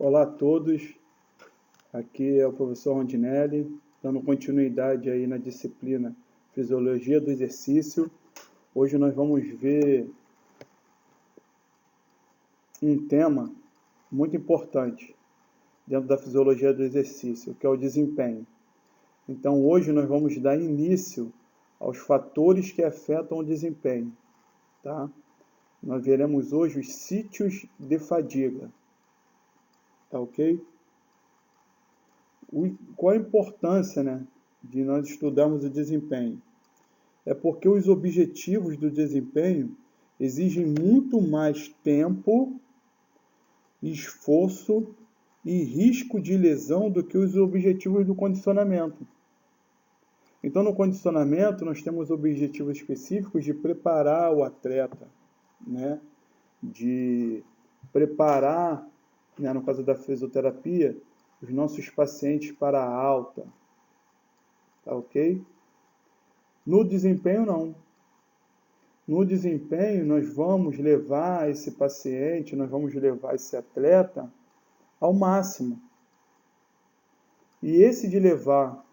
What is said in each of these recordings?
Olá a todos, aqui é o professor Rondinelli, dando continuidade aí na disciplina Fisiologia do Exercício. Hoje nós vamos ver um tema muito importante dentro da Fisiologia do Exercício, que é o desempenho. Então hoje nós vamos dar início aos fatores que afetam o desempenho, tá? Nós veremos hoje os sítios de fadiga, tá ok? Qual a importância, de nós estudarmos o desempenho? É porque os objetivos do desempenho exigem muito mais tempo, esforço e risco de lesão do que os objetivos do condicionamento. Então, no condicionamento, nós temos objetivos específicos de preparar o atleta, de preparar, no caso da fisioterapia, os nossos pacientes para a alta, tá ok? No desempenho, não. No desempenho, nós vamos levar esse paciente, nós vamos levar esse atleta ao máximo. E esse de levar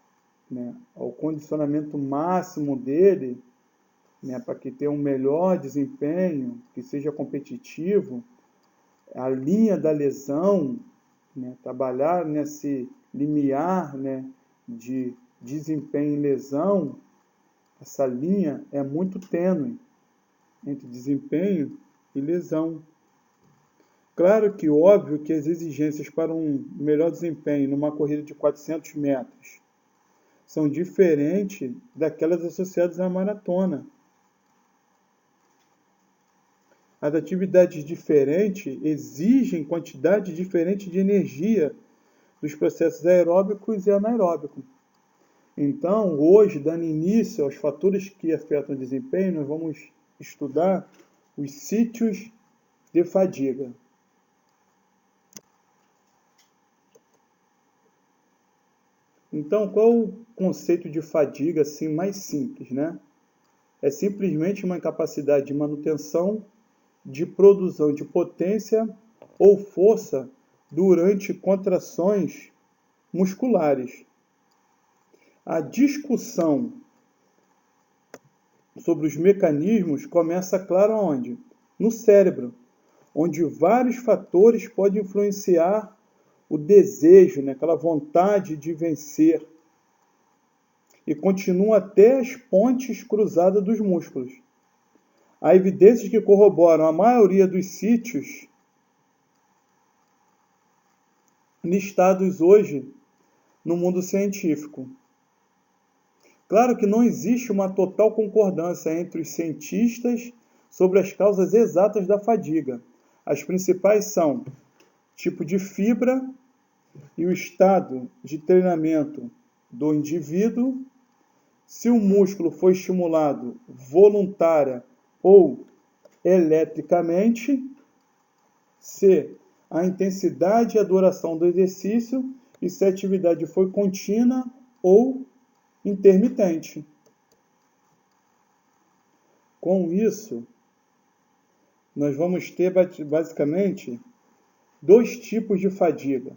ao condicionamento máximo dele, para que tenha um melhor desempenho, que seja competitivo, a linha da lesão, trabalhar nesse limiar de desempenho e lesão, essa linha é muito tênue entre desempenho e lesão. Claro que óbvio que as exigências para um melhor desempenho numa corrida de 400 metros são diferentes daquelas associadas à maratona. As atividades diferentes exigem quantidade diferente de energia dos processos aeróbicos e anaeróbicos. Então, hoje, dando início aos fatores que afetam o desempenho, nós vamos estudar os sítios de fadiga. Então, qual o conceito de fadiga assim, mais simples? É simplesmente uma incapacidade de manutenção de produção de potência ou força durante contrações musculares. A discussão sobre os mecanismos começa, claro, onde? No cérebro, onde vários fatores podem influenciar o desejo, aquela vontade de vencer, e continua até as pontes cruzadas dos músculos. Há evidências que corroboram a maioria dos sítios listados hoje no mundo científico. Claro que não existe uma total concordância entre os cientistas sobre as causas exatas da fadiga. As principais são tipo de fibra e o estado de treinamento do indivíduo, se o músculo foi estimulado voluntária ou eletricamente, se a intensidade e a duração do exercício e se a atividade foi contínua ou intermitente. Com isso, nós vamos ter basicamente dois tipos de fadiga,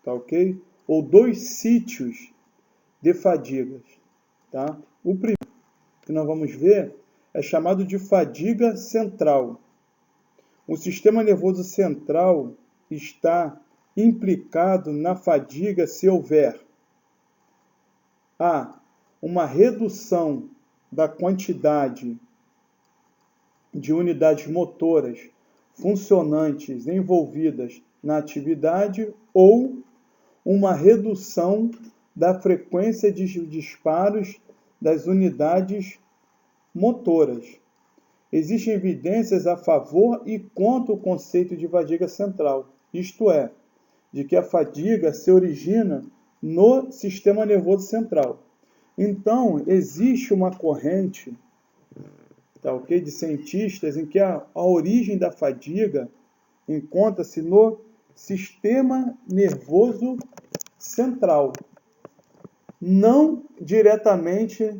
tá ok? Ou dois sítios de fadigas, tá? O primeiro que nós vamos ver é chamado de fadiga central. O sistema nervoso central está implicado na fadiga se houver a uma redução da quantidade de unidades motoras funcionantes envolvidas na atividade ou uma redução da frequência de disparos das unidades motoras. Existem evidências a favor e contra o conceito de fadiga central, isto é, de que a fadiga se origina no sistema nervoso central. Então, existe uma corrente, tá, ok, de cientistas em que a origem da fadiga encontra-se no sistema nervoso central, não diretamente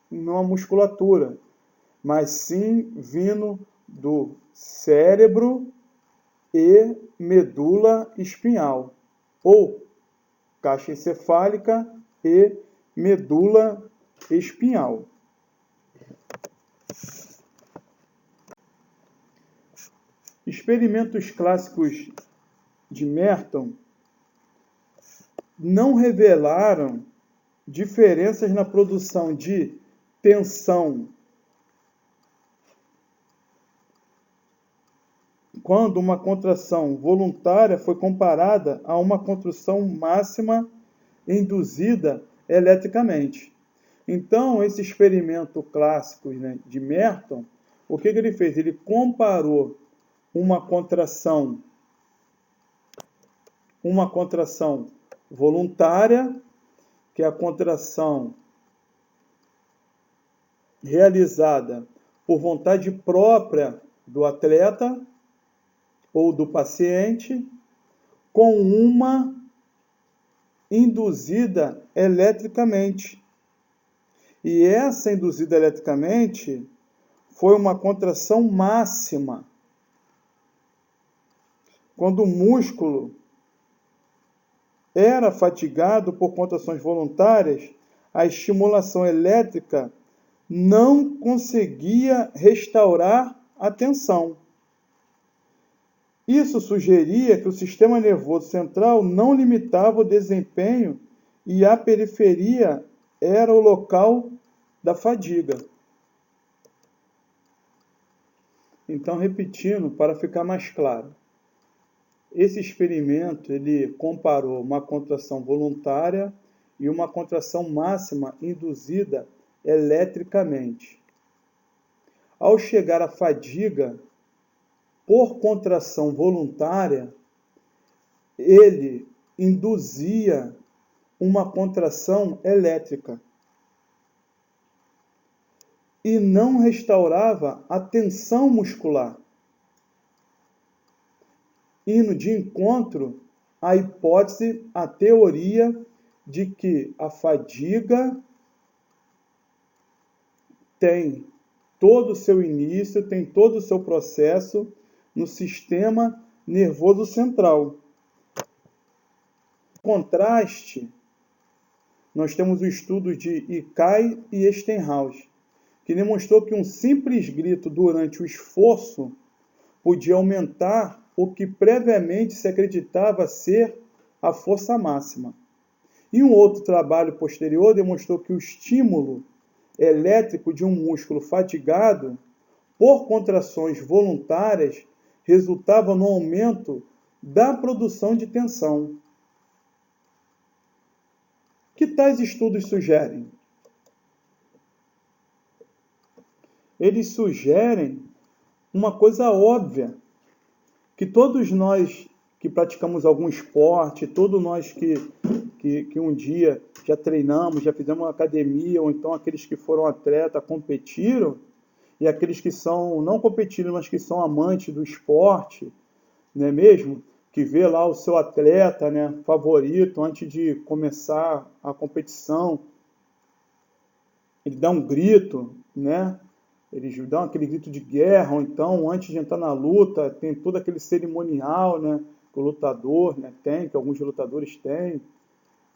na musculatura, mas sim vindo do cérebro e medula espinhal, ou caixa encefálica e medula espinhal. Experimentos clássicos de Merton não revelaram diferenças na produção de tensão quando uma contração voluntária foi comparada a uma contração máxima induzida eletricamente. Então, esse experimento clássico, né, de Merton, o que ele fez? Ele comparou uma contração voluntária, que é a contração realizada por vontade própria do atleta ou do paciente, com uma induzida eletricamente. E essa induzida eletricamente foi uma contração máxima. Quando o músculo era fatigado por contrações voluntárias, a estimulação elétrica não conseguia restaurar a tensão. Isso sugeria que o sistema nervoso central não limitava o desempenho e a periferia era o local da fadiga. Então, repetindo, para ficar mais claro, esse experimento ele comparou uma contração voluntária e uma contração máxima induzida eletricamente. Ao chegar à fadiga por contração voluntária, ele induzia uma contração elétrica e não restaurava a tensão muscular, indo de encontro à hipótese, à teoria de que a fadiga tem todo o seu início, tem todo o seu processo no sistema nervoso central. Em contraste, nós temos o estudo de Icai e Estenhaus, que demonstrou que um simples grito durante o esforço podia aumentar o que previamente se acreditava ser a força máxima. E um outro trabalho posterior demonstrou que o estímulo elétrico de um músculo fatigado por contrações voluntárias resultava no aumento da produção de tensão. Que tais estudos sugerem? Eles sugerem uma coisa óbvia, que todos nós que praticamos algum esporte, todos nós que um dia já treinamos, já fizemos uma academia, ou então aqueles que foram atletas, competiram, e aqueles que são, não competiram, mas que são amantes do esporte, não é mesmo? Que vê lá o seu atleta, né, favorito, antes de começar a competição, ele dá um grito, né? Eles dão aquele grito de guerra, ou então, antes de entrar na luta, tem todo aquele cerimonial, né, que o lutador, né, tem, que alguns lutadores têm,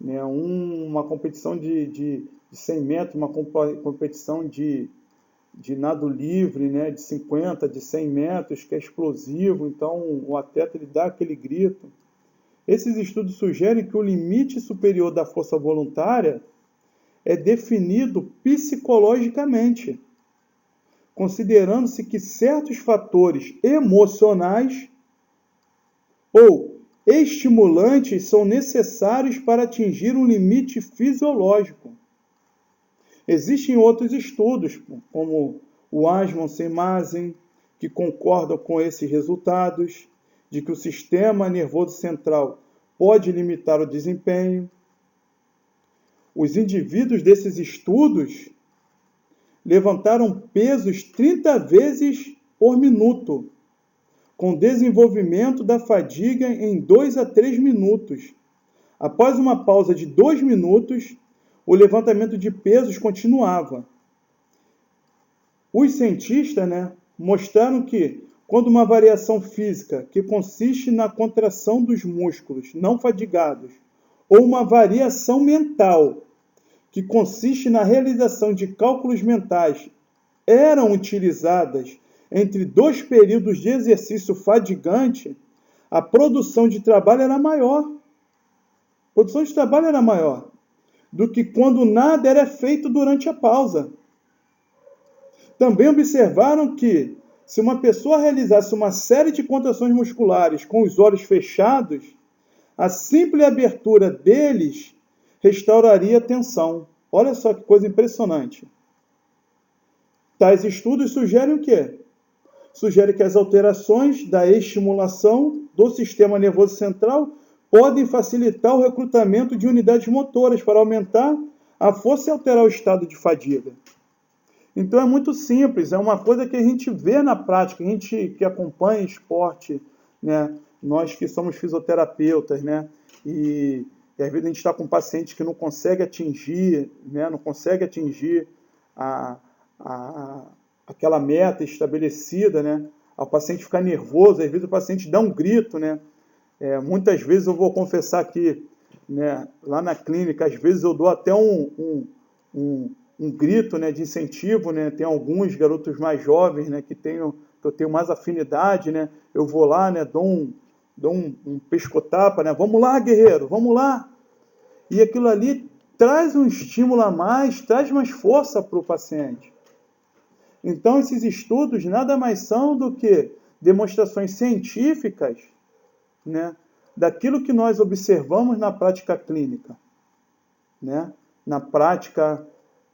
né, uma competição de 100 metros, uma competição de nado livre, né, de 50, de 100 metros, que é explosivo, então o atleta ele dá aquele grito. Esses estudos sugerem que o limite superior da força voluntária é definido psicologicamente, considerando-se que certos fatores emocionais ou estimulantes são necessários para atingir um limite fisiológico. Existem outros estudos, como o Asmussen e Mazen, que concordam com esses resultados, de que o sistema nervoso central pode limitar o desempenho. Os indivíduos desses estudos levantaram pesos 30 vezes por minuto, com desenvolvimento da fadiga em 2 a 3 minutos. Após uma pausa de 2 minutos, o levantamento de pesos continuava. Os cientistas, mostraram que Quando uma variação física que consiste na contração dos músculos não fadigados, ou uma variação mental que consiste na realização de cálculos mentais, eram utilizadas entre dois períodos de exercício fadigante, a produção de trabalho era maior. A produção de trabalho era maior do que quando nada era feito durante a pausa. Também observaram que, se uma pessoa realizasse uma série de contrações musculares com os olhos fechados, a simples abertura deles restauraria a tensão. Olha só que coisa impressionante. Tais estudos sugerem o quê? Sugerem que as alterações da estimulação do sistema nervoso central podem facilitar o recrutamento de unidades motoras para aumentar a força e alterar o estado de fadiga. Então é muito simples, é uma coisa que a gente vê na prática, a gente que acompanha esporte, né? Nós que somos fisioterapeutas, né? E às vezes a gente está com um paciente que não consegue atingir, né? Não consegue atingir aquela meta estabelecida, né? O paciente fica nervoso, às vezes o paciente dá um grito, né? Muitas vezes eu vou confessar aqui, né? Lá na clínica, às vezes eu dou até um grito, né, de incentivo, né? Tem alguns garotos mais jovens, né, que eu tenho mais afinidade, né? Eu vou lá, né, dou um pescotapa, né? Vamos lá, guerreiro, vamos lá! E aquilo ali traz um estímulo a mais, traz mais força para o paciente. Então, esses estudos nada mais são do que demonstrações científicas, né, daquilo que nós observamos na prática clínica, né, na prática,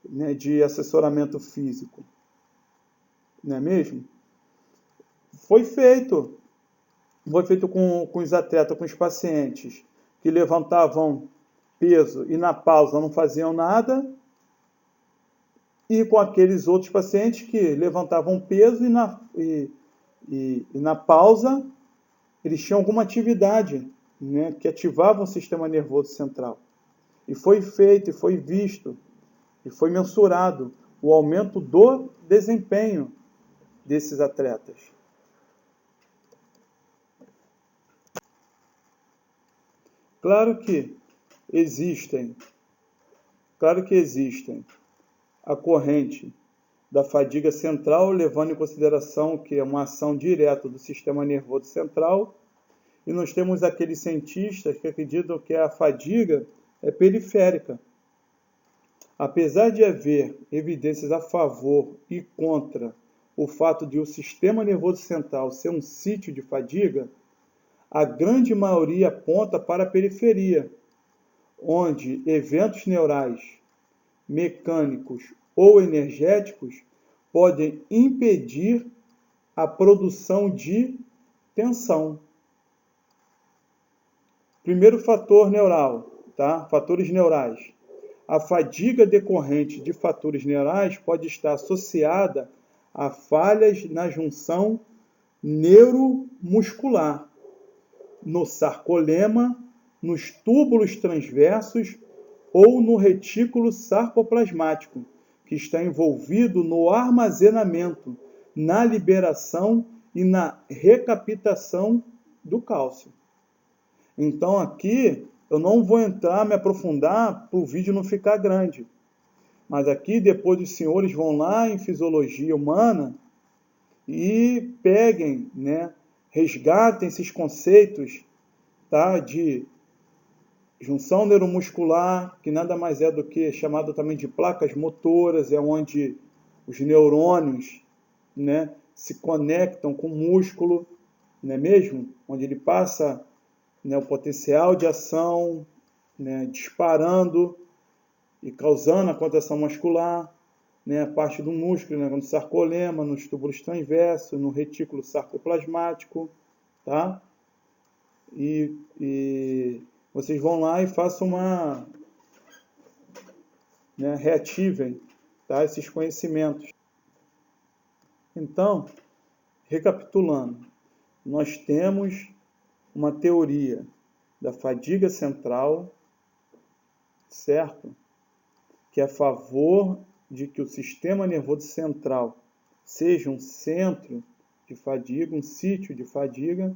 né, de assessoramento físico. Não é mesmo? Foi feito com os atletas, com os pacientes que levantavam peso e na pausa não faziam nada, e com aqueles outros pacientes que levantavam peso e na pausa eles tinham alguma atividade, né, que ativava o sistema nervoso central. E foi feito, e foi visto, e foi mensurado o aumento do desempenho desses atletas. Claro que existem a corrente da fadiga central, levando em consideração que é uma ação direta do sistema nervoso central, e nós temos aqueles cientistas que acreditam que a fadiga é periférica. Apesar de haver evidências a favor e contra o fato de o sistema nervoso central ser um sítio de fadiga, a grande maioria aponta para a periferia, onde eventos neurais, mecânicos ou energéticos podem impedir a produção de tensão. Primeiro fator neural, tá? Fatores neurais. A fadiga decorrente de fatores neurais pode estar associada a falhas na junção neuromuscular, no sarcolema, nos túbulos transversos ou no retículo sarcoplasmático, que está envolvido no armazenamento, na liberação e na recaptação do cálcio. Então aqui eu não vou entrar, me aprofundar para o vídeo não ficar grande. Mas aqui depois os senhores vão lá em fisiologia humana e peguem, né, resgatem esses conceitos, tá, de junção neuromuscular, que nada mais é do que chamado também de placas motoras, é onde os neurônios, né, se conectam com o músculo, não é mesmo? Onde ele passa, né, o potencial de ação, né, disparando e causando a contração muscular, né, a parte do músculo, né, no sarcolema, nos túbulos transversos, no retículo sarcoplasmático, tá? E vocês vão lá e façam uma, né, reativem, tá, esses conhecimentos. Então, recapitulando, nós temos uma teoria da fadiga central, certo? Que é a favor de que o sistema nervoso central seja um centro de fadiga, um sítio de fadiga,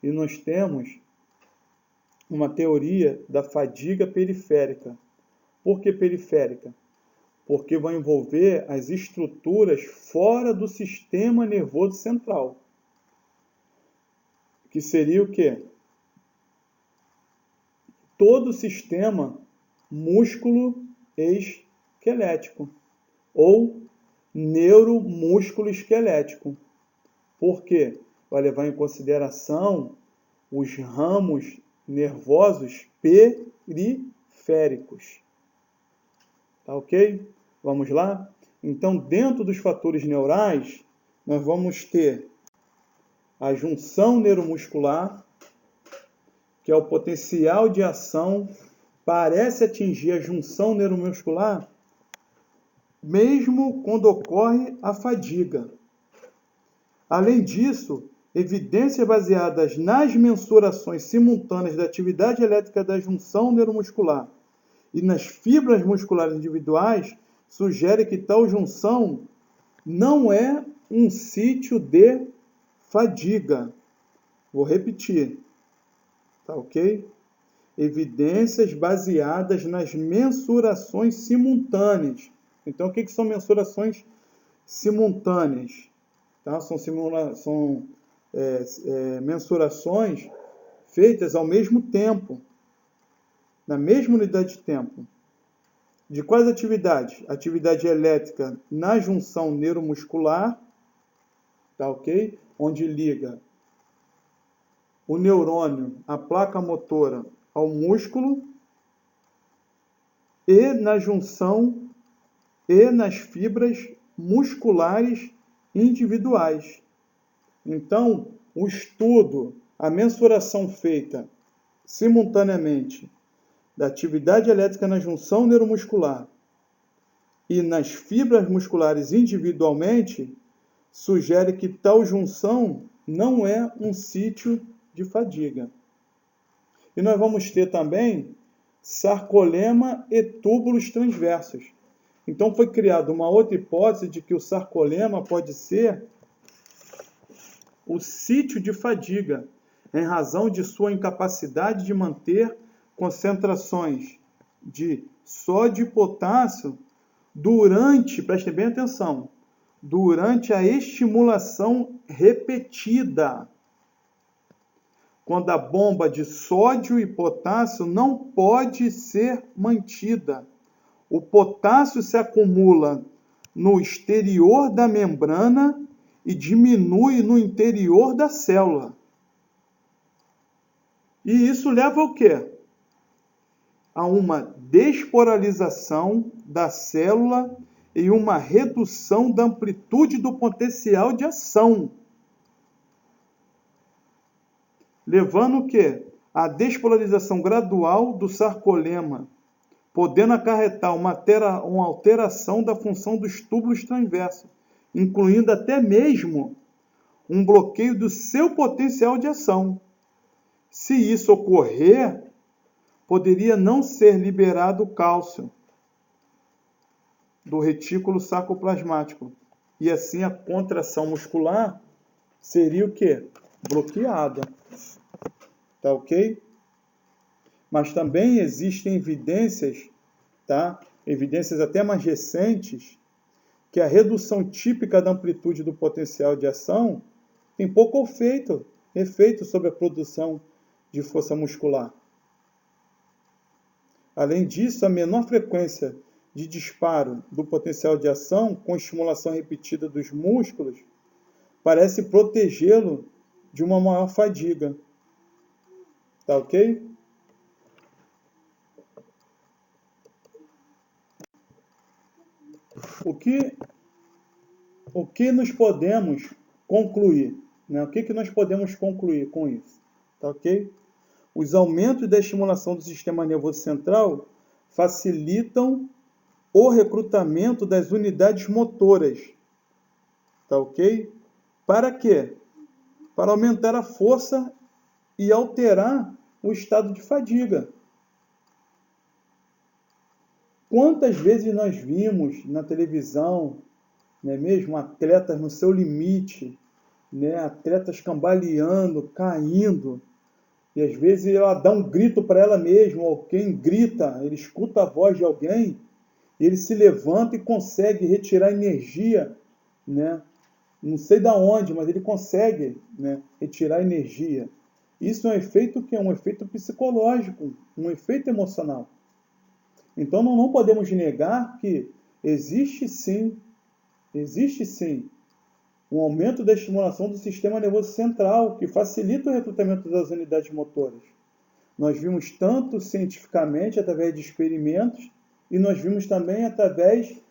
e nós temos uma teoria da fadiga periférica. Por que periférica? Porque vai envolver as estruturas fora do sistema nervoso central. Que seria o quê? Todo o sistema músculo-esquelético ou neuromúsculo-esquelético. Por quê? Vai levar em consideração os ramos nervosos periféricos. Tá ok? Vamos lá? Então, dentro dos fatores neurais, nós vamos ter a junção neuromuscular, que é o potencial de ação, parece atingir a junção neuromuscular, mesmo quando ocorre a fadiga. Além disso, evidências baseadas nas mensurações simultâneas da atividade elétrica da junção neuromuscular e nas fibras musculares individuais sugerem que tal junção não é um sítio de fadiga. Vou repetir, tá ok? Evidências baseadas nas mensurações simultâneas. Então, o que são mensurações simultâneas? Tá? São mensurações feitas ao mesmo tempo, na mesma unidade de tempo. De quais atividades? Atividade elétrica na junção neuromuscular, tá ok? Onde liga o neurônio, a placa motora, ao músculo, e na junção e nas fibras musculares individuais. Então, o estudo, a mensuração feita simultaneamente da atividade elétrica na junção neuromuscular e nas fibras musculares individualmente, sugere que tal junção não é um sítio de fadiga. E nós vamos ter também sarcolema e túbulos transversos. Então foi criada uma outra hipótese de que o sarcolema pode ser o sítio de fadiga, em razão de sua incapacidade de manter concentrações de sódio e potássio durante, prestem bem atenção, durante a estimulação repetida. Quando a bomba de sódio e potássio não pode ser mantida. O potássio se acumula no exterior da membrana e diminui no interior da célula. E isso leva ao quê? A uma despolarização da célula e uma redução da amplitude do potencial de ação. Levando o quê? A despolarização gradual do sarcolema, podendo acarretar uma alteração da função dos túbulos transversos, incluindo até mesmo um bloqueio do seu potencial de ação. Se isso ocorrer, poderia não ser liberado o cálcio do retículo sarcoplasmático. E assim a contração muscular seria o quê? Bloqueada. Tá ok? Mas também existem evidências, tá? Evidências até mais recentes, que a redução típica da amplitude do potencial de ação tem pouco efeito sobre a produção de força muscular. Além disso, a menor frequência de disparo do potencial de ação com estimulação repetida dos músculos parece protegê-lo de uma maior fadiga. Tá ok? O que nós podemos concluir? Né? O que nós podemos concluir com isso? Tá ok? Os aumentos da estimulação do sistema nervoso central facilitam o recrutamento das unidades motoras. Tá ok? Para quê? Para aumentar a força e alterar o estado de fadiga. Quantas vezes nós vimos na televisão, não é mesmo, atletas no seu limite, né? Atletas cambaleando, caindo, e às vezes ela dá um grito para ela mesma, alguém grita, ele escuta a voz de alguém, e ele se levanta e consegue retirar energia, né? Não sei da onde, mas ele consegue, né, retirar energia. Isso é um efeito que é um efeito psicológico, um efeito emocional. Então não podemos negar que existe sim um aumento da estimulação do sistema nervoso central, que facilita o recrutamento das unidades motoras. Nós vimos tanto cientificamente, através de experimentos, e nós vimos também através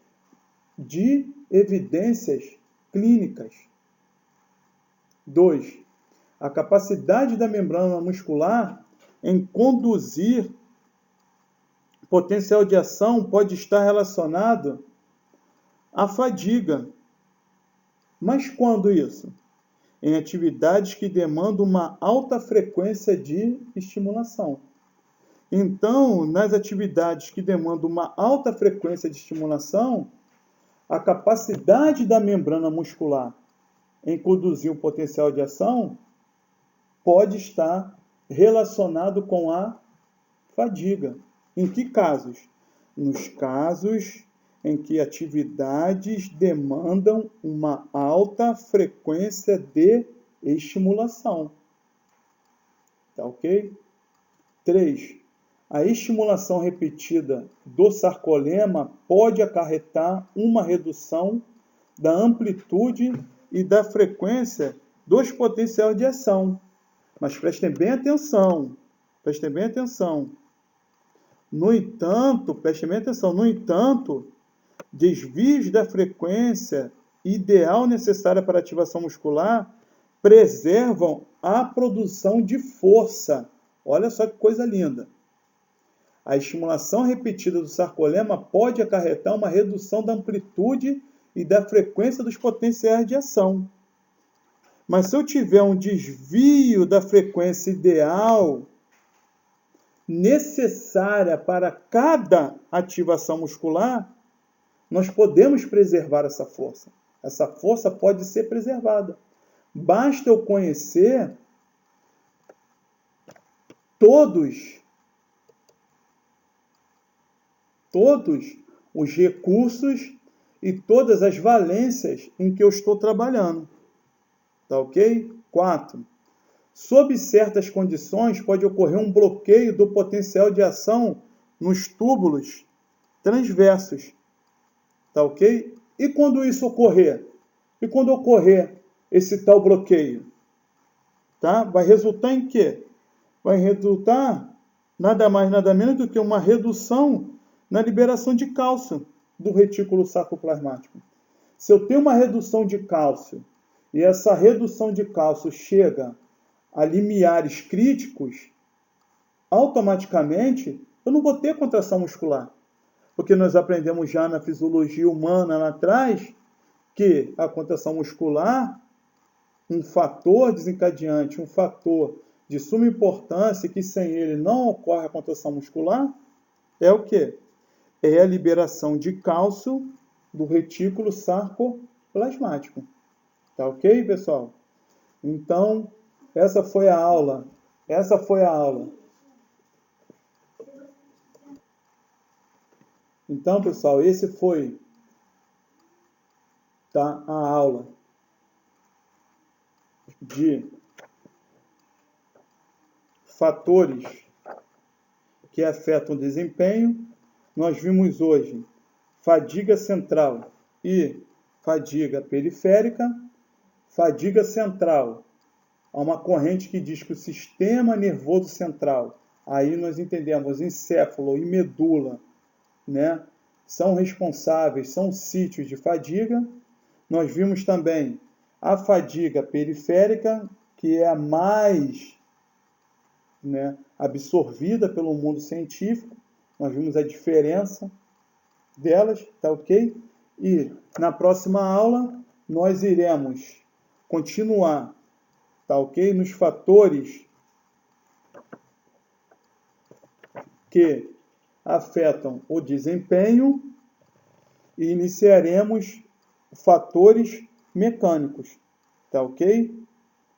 de evidências clínicas. 2. A capacidade da membrana muscular em conduzir potencial de ação pode estar relacionado à fadiga. Mas quando isso? Em atividades que demandam uma alta frequência de estimulação. Então, nas atividades que demandam uma alta frequência de estimulação, a capacidade da membrana muscular em conduzir um potencial de ação pode estar relacionado com a fadiga. Em que casos? Nos casos em que atividades demandam uma alta frequência de estimulação. Tá ok? 3. A estimulação repetida do sarcolema pode acarretar uma redução da amplitude e da frequência dos potenciais de ação. Mas prestem bem atenção. No entanto, desvios da frequência ideal necessária para a ativação muscular preservam a produção de força. Olha só que coisa linda. A estimulação repetida do sarcolema pode acarretar uma redução da amplitude e da frequência dos potenciais de ação. Mas se eu tiver um desvio da frequência ideal necessária para cada ativação muscular, nós podemos preservar essa força. Essa força pode ser preservada. Basta eu conhecer todos os recursos e todas as valências em que eu estou trabalhando. Tá ok? 4. Sob certas condições, pode ocorrer um bloqueio do potencial de ação nos túbulos transversos. Tá ok? E quando isso ocorrer? E quando ocorrer esse tal bloqueio? Tá? Vai resultar em quê? Vai resultar nada mais, nada menos do que uma redução na liberação de cálcio do retículo sarcoplasmático. Se eu tenho uma redução de cálcio e essa redução de cálcio chega a limiares críticos, automaticamente eu não vou ter contração muscular. Porque nós aprendemos já na fisiologia humana lá atrás que a contração muscular, um fator desencadeante, um fator de suma importância, que sem ele não ocorre a contração muscular, é o quê? É a liberação de cálcio do retículo sarcoplasmático. Tá ok, pessoal? Então, essa foi a aula. Então, pessoal, esse foi a aula de fatores que afetam o desempenho. Nós vimos hoje fadiga central e fadiga periférica. Fadiga central, há uma corrente que diz que o sistema nervoso central, aí nós entendemos encéfalo e medula, né, são responsáveis, são sítios de fadiga. Nós vimos também a fadiga periférica, que é a mais, né, absorvida pelo mundo científico. Nós vimos a diferença delas, tá ok? E na próxima aula nós iremos continuar, tá ok? Nos fatores que afetam o desempenho e iniciaremos fatores mecânicos, Tá ok?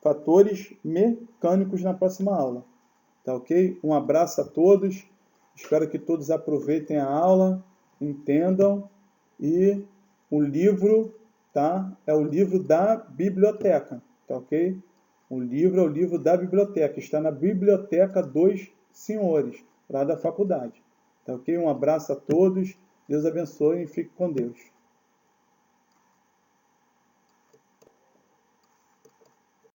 Fatores mecânicos na próxima aula. Tá ok? Um abraço a todos. Espero que todos aproveitem a aula, entendam. E o livro, tá? É o livro da biblioteca. Tá ok? O livro é o livro da biblioteca. Está na Biblioteca dos Senhores, lá da faculdade. Tá ok? Um abraço a todos. Deus abençoe e fique com Deus.